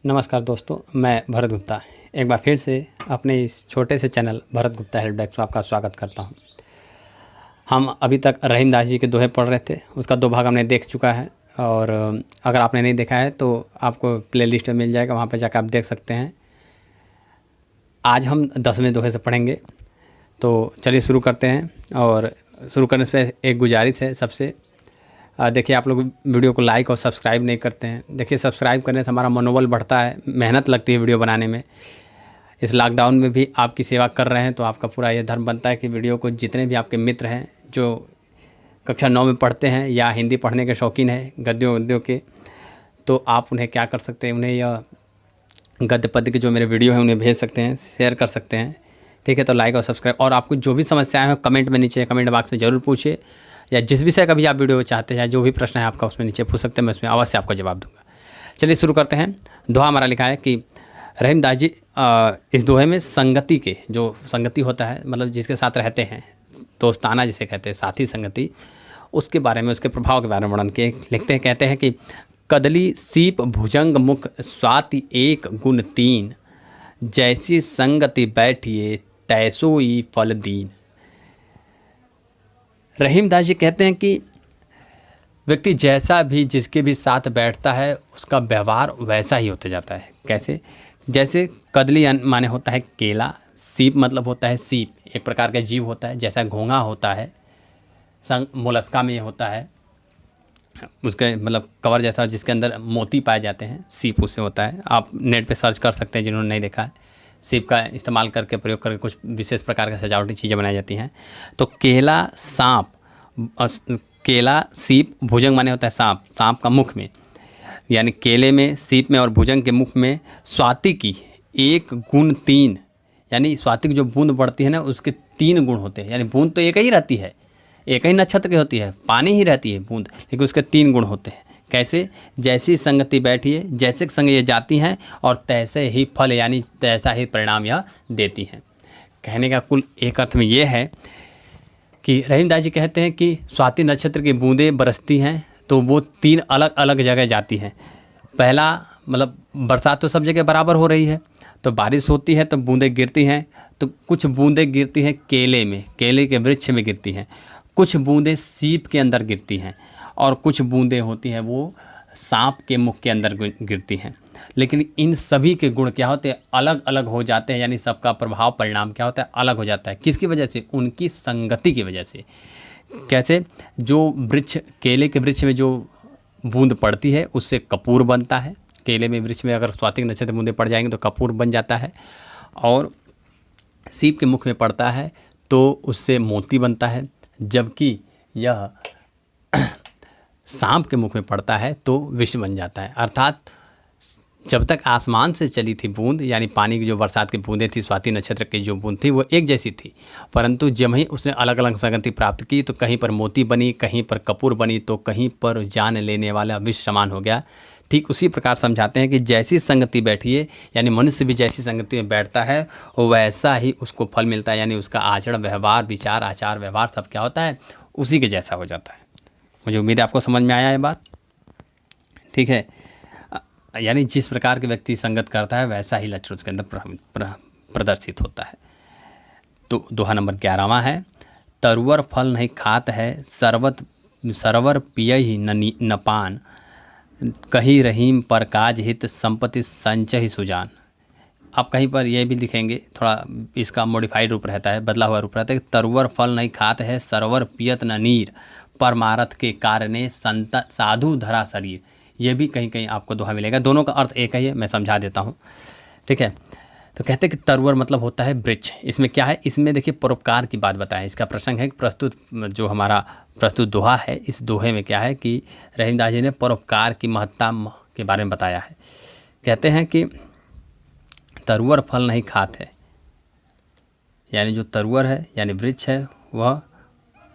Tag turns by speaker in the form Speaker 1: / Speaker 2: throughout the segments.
Speaker 1: नमस्कार दोस्तों, मैं भरत गुप्ता एक बार फिर से अपने इस छोटे से channel Bharat Gupta help desk में आपका स्वागत करता हूं। हम अभी तक रहीम दास जी के दोहे पढ़ रहे थे, उसका 2 भाग हमने देख चुका है और अगर आपने नहीं देखा है तो आपको प्लेलिस्ट में मिल जाएगा, वहां पर जाकर आप देख सकते हैं। आज हम 10वें दोहे से पढ़ेंगे, तो चलिए शुरू करते हैं। और शुरू करने से एक गुजारिश है सबसे, देखिए आप लोग वीडियो को लाइक और सब्सक्राइब नहीं करते हैं। देखिए सब्सक्राइब करने से हमारा मनोबल बढ़ता है, मेहनत लगती है वीडियो बनाने में। इस लॉकडाउन में भी आपकी सेवा कर रहे हैं तो आपका पूरा ये धर्म बनता है कि वीडियो को जितने भी आपके मित्र हैं जो कक्षा 9 में पढ़ते हैं या हिंदी पढ़ने के शौकीन हैं गद्यों के, तो आप उन्हें क्या कर सकते हैं, उन्हें यह गद्य पद्य के जो मेरे वीडियो हैं उन्हें भेज सकते हैं, शेयर कर सकते हैं। ठीक है, तो लाइक और सब्सक्राइब, और आपको जो भी समस्याएं हैं कमेंट में नीचे कमेंट बॉक्स में ज़रूर पूछिए, या जिस विषय का भी आप वीडियो चाहते हैं, जो भी प्रश्न है आपका उसमें नीचे पूछ सकते हैं, मैं उसमें अवश्य आपको जवाब दूंगा। चलिए शुरू करते हैं। दोहा हमारा लिखा है कि रहीम दास जी इस दोहे में संगति के, जो संगति होता है मतलब जिसके साथ रहते हैं, दोस्ताना जिसे कहते हैं, साथी संगति, उसके बारे में, उसके प्रभाव के बारे में वर्णन के लिखते हैं। कहते हैं कि कदली सीप भुजंग मुख स्वाति एक गुण तीन, जैसी संगति बैठिए तैसोई फल दीन। रहीम दास जी कहते हैं कि व्यक्ति जैसा भी जिसके भी साथ बैठता है उसका व्यवहार वैसा ही होते जाता है। कैसे? जैसे कदली माने होता है केला, सीप मतलब होता है सीप, एक प्रकार का जीव होता है, जैसा घोंघा होता है, मोलस्का में होता है, उसके मतलब कवर जैसा जिसके अंदर मोती पाए जाते हैं, सीप उससे होता है। आप नेट पे सर्च कर सकते हैं जिन्होंने नहीं देखा है। सीप का इस्तेमाल करके, प्रयोग करके कुछ विशेष प्रकार की सजावटी चीज़ें बनाई जाती हैं। तो केला, सांप, केला, सीप, भुजंग माने होता है सांप, सांप का मुख में, यानी केले में, सीप में और भुजंग के मुख में स्वाति की एक गुण तीन, यानी स्वाति की जो बूंद बढ़ती है ना उसके 3 गुण होते हैं। यानी बूंद तो एक ही रहती है, एक ही नक्षत्र की होती है, पानी ही रहती है बूंद, लेकिन उसके 3 गुण होते हैं। कैसे? जैसी संगति बैठी है, जैसे संग ये जाती हैं, और तैसे ही फल यानी तैसा ही परिणाम यह देती हैं। कहने का कुल एक अर्थ में ये है कि रहीम दास जी कहते हैं कि स्वाति नक्षत्र की बूंदें बरसती हैं तो वो 3 अलग अलग जगह जाती हैं। पहला मतलब बरसात तो सब जगह बराबर हो रही है, तो बारिश होती है तो बूंदें गिरती हैं, तो कुछ बूंदें गिरती हैं केले में, केले के वृक्ष में गिरती हैं, कुछ बूंदें सीप के अंदर गिरती हैं, और कुछ बूंदें होती हैं वो सांप के मुख के अंदर गिरती हैं। लेकिन इन सभी के गुण क्या होते हैं? अलग अलग हो जाते हैं, यानी सबका प्रभाव परिणाम क्या होता है? अलग हो जाता है। किसकी वजह से? उनकी संगति की वजह से। कैसे? जो वृक्ष, केले के वृक्ष में जो बूंद पड़ती है उससे कपूर बनता है। केले में वृक्ष में अगर स्वाति नक्षत्र बूंदें पड़ जाएंगी तो कपूर बन जाता है, और सीप के मुख में पड़ता है तो उससे मोती बनता है, जबकि यह सांप के मुख में पड़ता है तो विष बन जाता है। अर्थात जब तक आसमान से चली थी बूंद, यानी पानी की जो बरसात की बूंदें थी, स्वाति नक्षत्र की जो बूंद थी वो एक जैसी थी, परंतु जब ही उसने अलग अलग संगति प्राप्त की तो कहीं पर मोती बनी, कहीं पर कपूर बनी, तो कहीं पर जान लेने वाला विष समान हो गया। ठीक उसी प्रकार समझाते हैं कि जैसी संगति बैठिए, यानी मनुष्य भी जैसी संगति में बैठता है वैसा ही उसको फल मिलता है, यानी उसका आचरण, व्यवहार, विचार, आचार व्यवहार सब क्या होता है? उसी के जैसा हो जाता है। मुझे उम्मीद है आपको समझ में आया ये बात। ठीक है, यानी जिस प्रकार के व्यक्ति संगत करता है वैसा ही लक्षण उसके अंदर प्रदर्शित होता है। तो दोहा नंबर 11वां है, तरुवर फल नहीं खात है, सरवर पिय ही न पान, कही रहीम पर काज हित, संपत्ति संचय ही सुजान। आप कहीं पर यह भी लिखेंगे, थोड़ा इसका मॉडिफाइड रूप रहता है, बदला हुआ रूप रहता है, तरुवर फल नहीं खात है, सरवर पियत न नीर, परमारथ के कारणे संत साधु धरा शरीर। ये भी कहीं कहीं आपको दोहा मिलेगा, दोनों का अर्थ एक ही है, मैं समझा देता हूँ। ठीक है, तो कहते हैं कि तरुवर मतलब होता है वृक्ष। इसमें क्या है? इसमें देखिए परोपकार की बात बताएं, इसका प्रसंग है कि प्रस्तुत जो हमारा प्रस्तुत दोहा है, इस दोहे में क्या है कि रहीम दास जी ने परोपकार की महत्ता के बारे में बताया है। कहते हैं कि तरुवर फल नहीं खात है, यानी जो तरुवर है यानी वृक्ष है वह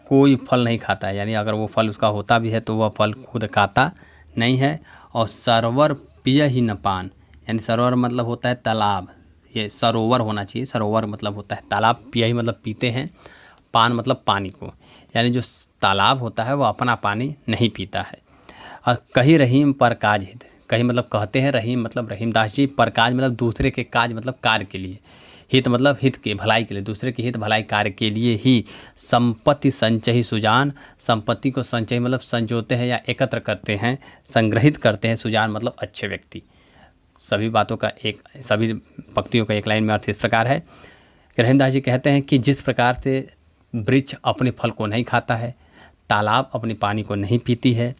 Speaker 1: कोई फल नहीं खाता है, यानी अगर वो फल उसका होता भी है तो वह फल खुद खाता नहीं है। और सरवर पिय ही न पान, यानी सरोवर मतलब होता है तालाब, ये सरोवर होना चाहिए, सरोवर मतलब होता है तालाब, पिय ही मतलब पीते हैं, पान मतलब पानी को, यानी जो तालाब होता है वो अपना पानी नहीं पीता है। और कही रहीम पर काज हित, कहीं मतलब कहते हैं रहीम मतलब रहीमदास जी, परकाज मतलब दूसरे के काज मतलब कार्य के लिए, हित मतलब हित के भलाई के लिए, दूसरे के हित भलाई कार्य के लिए ही संपत्ति संचयी सुजान। संपत्ति को संचयी मतलब संजोते हैं या एकत्र करते हैं, संग्रहित करते हैं। सुजान मतलब अच्छे व्यक्ति। सभी बातों का एक, सभी पंक्तियों का एक लाइन में अर्थ इस प्रकार है कि रहीमदास जी कहते हैं कि जिस प्रकार से वृक्ष अपने फल को नहीं खाता है, तालाब अपने पानी को नहीं पीती है,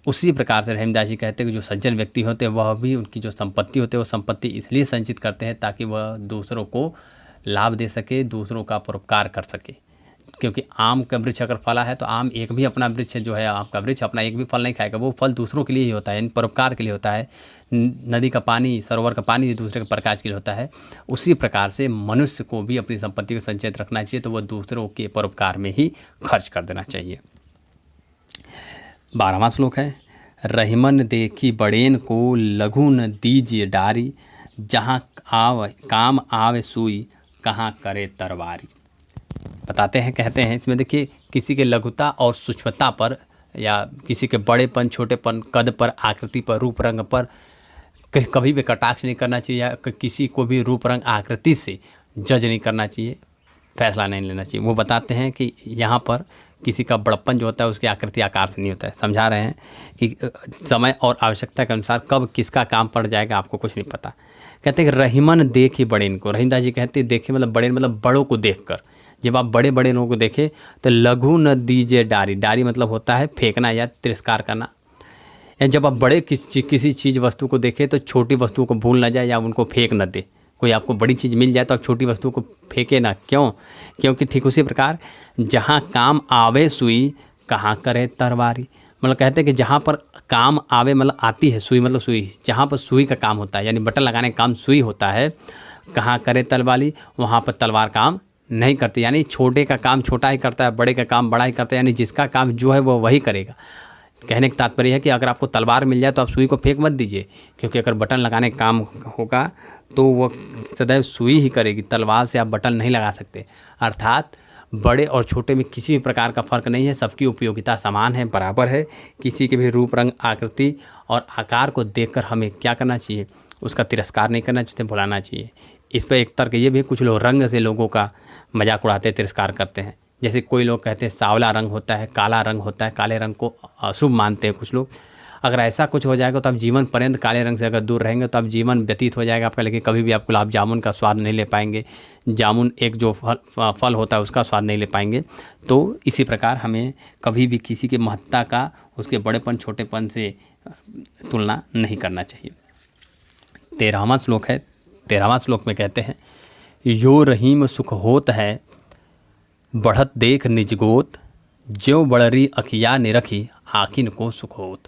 Speaker 1: उसी प्रकार से रहीमदास जी कहते हैं कि जो सज्जन व्यक्ति होते हैं वह भी उनकी जो संपत्ति होती है वो संपत्ति इसलिए संचित करते हैं ताकि वह दूसरों को लाभ दे सके, दूसरों का परोपकार कर सके। क्योंकि आम का वृक्ष अगर फला है तो आम एक भी अपना वृक्ष जो है, आम का वृक्ष अपना एक भी फल नहीं खाएगा, वो फल दूसरों के लिए ही होता है, यानी परोपकार के लिए होता है। नदी का पानी, सरोवर का पानी दूसरे के प्रकाश के लिए होता है। उसी प्रकार से मनुष्य को भी अपनी संपत्ति को संचित रखना चाहिए, तो वह दूसरों के परोपकार में ही खर्च कर देना चाहिए। 12वां श्लोक है, रहीमन देखी बड़ेन को लघु न दीजिए डारी, जहाँ काम आवे सुई कहाँ करे तरवारी। बताते हैं, कहते हैं इसमें देखिए किसी के लघुता और सूक्ष्मता पर या किसी के बड़ेपन, छोटेपन, कद पर, आकृति पर, रूप रंग पर कभी भी कटाक्ष नहीं करना चाहिए, या किसी को भी रूप रंग आकृति से जज नहीं करना चाहिए, फैसला नहीं लेना चाहिए। वो बताते हैं कि यहाँ पर किसी का बड़प्पन जो होता है उसकी आकृति आकार से नहीं होता है। समझा रहे हैं कि समय और आवश्यकता के अनुसार कब किसका काम पड़ जाएगा आपको कुछ नहीं पता। कहते हैं कि रहीमन देख ही बड़ेन को, रहीमदास जी कहते हैं देखे मतलब बड़ेन मतलब बड़ों को देखकर। जब आप बड़े बड़े लोगों को देखें तो लघु न दीजिए डारी, डारी मतलब होता है फेंकना या तिरस्कार करना। या जब आप बड़े किसी चीज़ वस्तु को देखें तो छोटी वस्तुओं को भूल ना जाए या उनको फेंक न दे। कोई आपको बड़ी चीज़ मिल जाए तो आप छोटी वस्तु को फेंके ना, क्यों? क्योंकि ठीक उसी प्रकार जहाँ काम आवे सुई कहाँ करे तरवारी। मतलब कहते हैं कि जहाँ पर काम आवे मतलब आती है, सुई मतलब सुई, जहाँ पर सुई का काम होता है यानी बटन लगाने का काम सुई होता है, कहाँ करे तलवारी, वहाँ पर तलवार काम नहीं करती। यानी छोटे का काम छोटा ही करता है, बड़े का काम बड़ा ही करता है, यानी जिसका काम जो है वो वही करेगा। कहने का तात्पर्य है कि अगर आपको तलवार मिल जाए तो आप सुई को फेंक मत दीजिए, क्योंकि अगर बटन लगाने का काम होगा तो वो सदैव सुई ही करेगी, तलवार से आप बटन नहीं लगा सकते। अर्थात बड़े और छोटे में किसी भी प्रकार का फ़र्क नहीं है, सबकी उपयोगिता समान है, बराबर है। किसी के भी रूप रंग आकृति और आकार को देखकर हमें क्या करना चाहिए, उसका तिरस्कार नहीं करना चाहिए, भुलाना चाहिए। इस पर एक तर्क ये भी, कुछ लोग रंग से लोगों का मजाक उड़ाते तिरस्कार करते हैं। जैसे कोई लोग कहते हैं सांवला रंग होता है, काला रंग होता है, काले रंग को अशुभ मानते हैं कुछ लोग। अगर ऐसा कुछ हो जाएगा तो आप जीवन पर्यंत काले रंग से अगर दूर रहेंगे तो आप जीवन व्यतीत हो जाएगा आपका, लेकिन कभी भी आप गुलाब जामुन का स्वाद नहीं ले पाएंगे, जामुन एक जो फल होता है उसका स्वाद नहीं ले पाएंगे। तो इसी प्रकार हमें कभी भी किसी की महत्ता का उसके बड़ेपन छोटेपन से तुलना नहीं करना चाहिए। 13वां श्लोक है, 13वां श्लोक में कहते हैं, यो रहीम सुख होत है बढ़त देख निजगोत, ज्यों बड़री अखिया निरखी आखिन को सुख होत।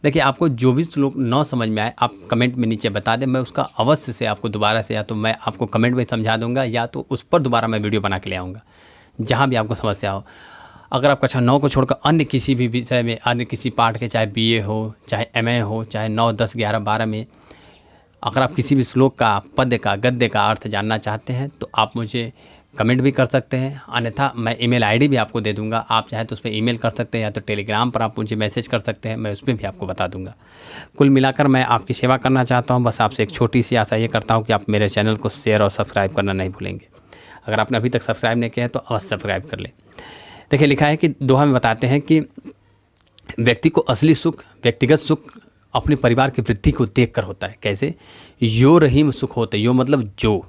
Speaker 1: देखिए आपको जो भी श्लोक न समझ में आए आप कमेंट में नीचे बता दें, मैं उसका अवश्य से आपको दोबारा से या तो मैं आपको कमेंट में समझा दूंगा या तो उस पर दोबारा मैं वीडियो बना के ले आऊँगा, जहाँ भी आपको समस्या हो। अगर आप कक्षा 9 को छोड़कर अन्य किसी भी विषय में, अन्य किसी पाठ के, चाहे BA हो, चाहे MA हो, चाहे 9, 10, 11, 12 में अगर आप किसी भी श्लोक का, पद्य का, गद्य का अर्थ जानना चाहते हैं तो आप मुझे कमेंट भी कर सकते हैं, अन्यथा मैं ईमेल आईडी भी आपको दे दूंगा। आप चाहे तो उस पर ईमेल कर सकते हैं या तो टेलीग्राम पर आप मुझे मैसेज कर सकते हैं, मैं उसमें भी आपको बता दूंगा। कुल मिलाकर मैं आपकी सेवा करना चाहता हूं, बस आपसे एक छोटी सी आशा ये करता हूं कि आप मेरे चैनल को शेयर और सब्सक्राइब करना नहीं भूलेंगे। अगर आपने अभी तक सब्सक्राइब नहीं किया है तो अवश्य सब्सक्राइब कर लें। देखिए लिखा है कि दोहा में बताते हैं कि व्यक्ति को असली सुख, व्यक्तिगत सुख अपने परिवार की वृद्धि को देखकर होता है। कैसे? यो रहीम सुख होते, यो मतलब जो,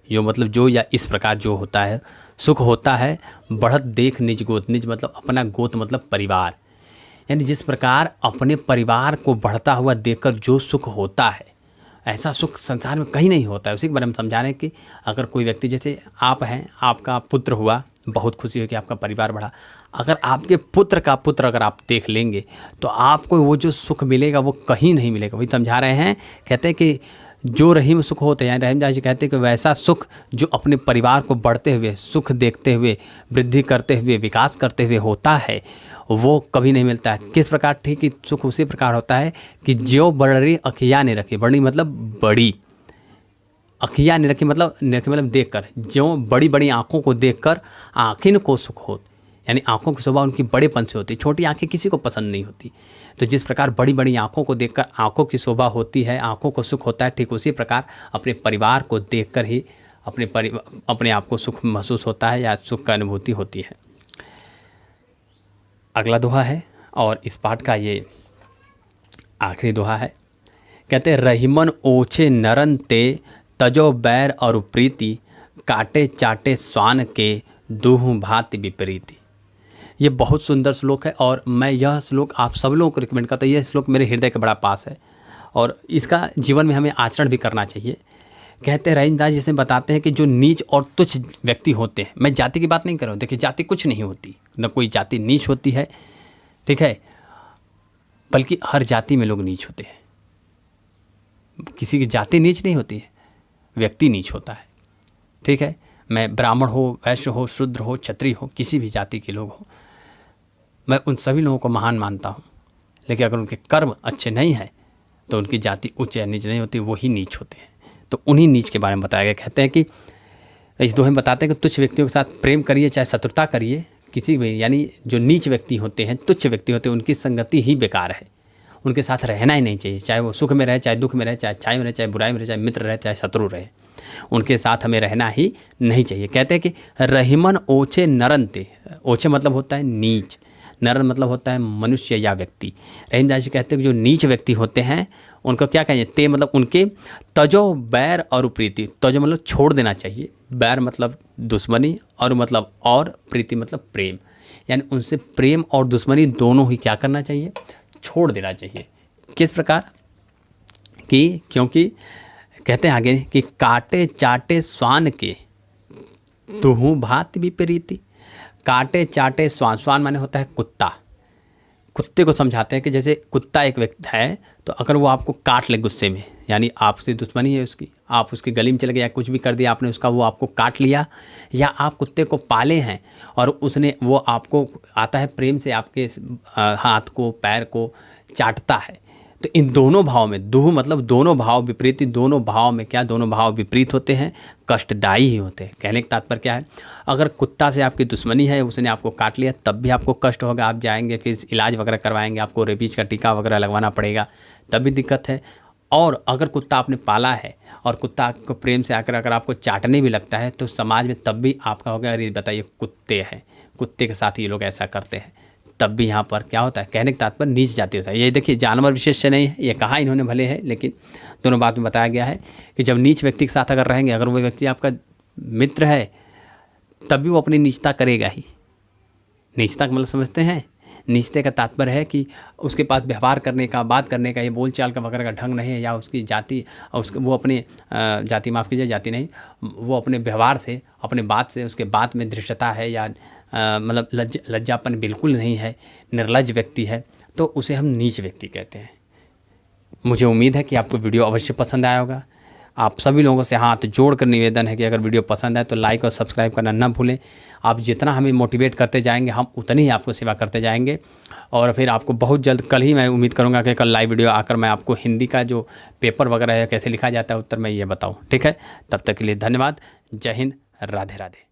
Speaker 1: यो मतलब जो या इस प्रकार जो होता है, सुख होता है बढ़त देख निज गोत, निज मतलब अपना, गोत मतलब परिवार, यानी जिस प्रकार अपने परिवार को बढ़ता हुआ देखकर जो सुख होता है, ऐसा सुख संसार में कहीं नहीं होता है। उसी के बारे में समझा रहे हैं कि अगर कोई व्यक्ति, जैसे आप हैं, आपका पुत्र हुआ, बहुत खुशी हुई कि आपका परिवार बढ़ा, अगर आपके पुत्र का पुत्र अगर आप देख लेंगे तो आपको वो जो सुख मिलेगा वो कहीं नहीं मिलेगा। वही समझा रहे हैं, कहते हैं कि जो रहीम सुख होते हैं, यानी रहीमदास जी कहते हैं कि वैसा सुख जो अपने परिवार को बढ़ते हुए, सुख देखते हुए, वृद्धि करते हुए, विकास करते हुए होता है, वो कभी नहीं मिलता है। किस प्रकार? ठीक ही सुख उसी प्रकार होता है कि ज्यों बड़री अखिया ने रखी, बड़ी मतलब बड़ी, अखिया निरखी मतलब, निरखी मतलब देख कर, ज्यों बड़ी बड़ी आँखों को देख कर आखिन को सुख हो, यानी आँखों की शोभा उनकी बड़ेपन से होती है। छोटी आँखें किसी को पसंद नहीं होती। तो जिस प्रकार बड़ी बड़ी आँखों को देखकर आँखों की शोभा होती है, आँखों को सुख होता है, ठीक उसी प्रकार अपने परिवार को देखकर ही अपने आप को सुख महसूस होता है या सुख का अनुभूति होती है। अगला दोहा है और इस पाठ का ये आखिरी दोहा है। कहते हैं, रहीमन ओछे नरन ते तजो बैर और प्रीति, काटे चाटे स्वान के दूहु भांति विपरीति। ये बहुत सुंदर श्लोक है और मैं यह श्लोक आप सब लोगों को रिकमेंड करता हूँ। यह श्लोक मेरे हृदय के बड़ा पास है और इसका जीवन में हमें आचरण भी करना चाहिए। कहते हैं रहीमदास जिसमें बताते हैं कि जो नीच और तुच्छ व्यक्ति होते हैं, मैं जाति की बात नहीं कर रहा हूँ, देखिए जाति कुछ नहीं होती, न कोई जाति नीच होती है, ठीक है, बल्कि हर जाति में लोग नीच होते हैं। किसी की जाति नीच नहीं होती है, व्यक्ति नीच होता है, ठीक है। मैं ब्राह्मण हो, वैश्य हो, शूद्र हो, क्षत्रिय हो, किसी भी जाति के लोग हो, मैं उन सभी लोगों को महान मानता हूँ, लेकिन अगर उनके कर्म अच्छे नहीं हैं तो उनकी जाति उच्च या नीच नहीं होती, वो ही नीच होते हैं। तो उन्हीं नीच के बारे में बताया गया। कहते हैं कि इस दोहे में बताते हैं कि तुच्छ व्यक्तियों के साथ प्रेम करिए चाहे शत्रुता करिए, किसी भी, यानी जो नीच व्यक्ति होते हैं, तुच्छ व्यक्ति होते हैं, उनकी संगति ही बेकार है, उनके साथ रहना ही नहीं चाहिए। चाहे वो सुख में रहे, चाहे दुख में रहे, चाहे अच्छाई में रहे, चाहे बुराई में रहे, चाहे मित्र रहे, चाहे शत्रु रहे, उनके साथ हमें रहना ही नहीं चाहिए। कहते हैं कि रहीमन ओछे नरनते, ओछे मतलब होता है नीच, नरन मतलब होता है मनुष्य या व्यक्ति। रहीमदास जी कहते हैं कि जो नीच व्यक्ति होते हैं उनको क्या कहेंगे, ते मतलब उनके तजो बैर और प्रीति, तजो मतलब छोड़ देना चाहिए, बैर मतलब दुश्मनी, और मतलब और प्रीति मतलब प्रेम, यानी उनसे प्रेम और दुश्मनी दोनों ही क्या करना चाहिए, छोड़ देना चाहिए। किस प्रकार कि, क्योंकि कहते हैं आगे कि काटे चाटे स्वान के तुहु भांति विपरीति। काटे चाटे स्वान, स्वान माने होता है कुत्ता, कुत्ते को समझाते हैं कि जैसे कुत्ता एक व्यक्ति है तो अगर वो आपको काट ले गुस्से में, यानी आपसे दुश्मनी है उसकी, आप उसकी गली में चले गए या कुछ भी कर दिया आपने उसका, वो आपको काट लिया, या आप कुत्ते को पाले हैं और वो आपको आता है प्रेम से आपके हाथ को पैर को चाटता है, तो इन दोनों भाव में, दुह मतलब दोनों भाव विपरीत, दोनों भाव में क्या, दोनों भाव विपरीत होते हैं, कष्टदायी ही होते हैं। कहने का तात्पर्य क्या है, अगर कुत्ता से आपकी दुश्मनी है, उसने आपको काट लिया, तब भी आपको कष्ट होगा, आप जाएंगे फिर इलाज वगैरह करवाएंगे, आपको रेबीज का टीका वगैरह लगवाना पड़ेगा, तब भी दिक्कत है। और अगर कुत्ता आपने पाला है और कुत्ता को प्रेम से आकर अगर आपको चाटने भी लगता है तो समाज में तब भी आपका होगा, अरे बताइए कुत्ते हैं, कुत्ते के साथ ये लोग ऐसा करते हैं, तब भी यहाँ पर क्या होता है, कहने के तात्पर्य नीच जाति होता है। ये देखिए जानवर विशेष से नहीं है, ये कहा इन्होंने भले है, लेकिन दोनों बात में बताया गया है कि जब नीच व्यक्ति के साथ अगर रहेंगे, अगर वो व्यक्ति आपका मित्र है तब भी वो अपनी नीचता करेगा ही। नीचता का मतलब समझते हैं, नीचते का तात्पर्य है कि उसके पास व्यवहार करने का, बात करने का, ये बोलचाल का वगैरह का ढंग नहीं है, या उसकी जाति वो अपने जाति, माफ़ कीजिए जाति नहीं, वो अपने व्यवहार से, अपने बात से, उसके बात में धृष्टता है, या मतलब लज्जापन बिल्कुल नहीं है, निर्लज्ज व्यक्ति है, तो उसे हम नीच व्यक्ति कहते हैं। मुझे उम्मीद है कि आपको वीडियो अवश्य पसंद आया होगा। आप सभी लोगों से हाथ जोड़कर निवेदन है कि अगर वीडियो पसंद आए तो लाइक और सब्सक्राइब करना न भूलें। आप जितना हमें मोटिवेट करते जाएंगे हम उतनी ही आपको सेवा करते जाएंगे, और फिर आपको बहुत जल्द, कल ही मैं उम्मीद करूंगा कि कल लाइव वीडियो आकर मैं आपको हिंदी का जो पेपर वगैरह है कैसे लिखा जाता है उत्तर मैं ये बताऊँ, ठीक है। तब तक के लिए धन्यवाद। जय हिंद, राधे राधे।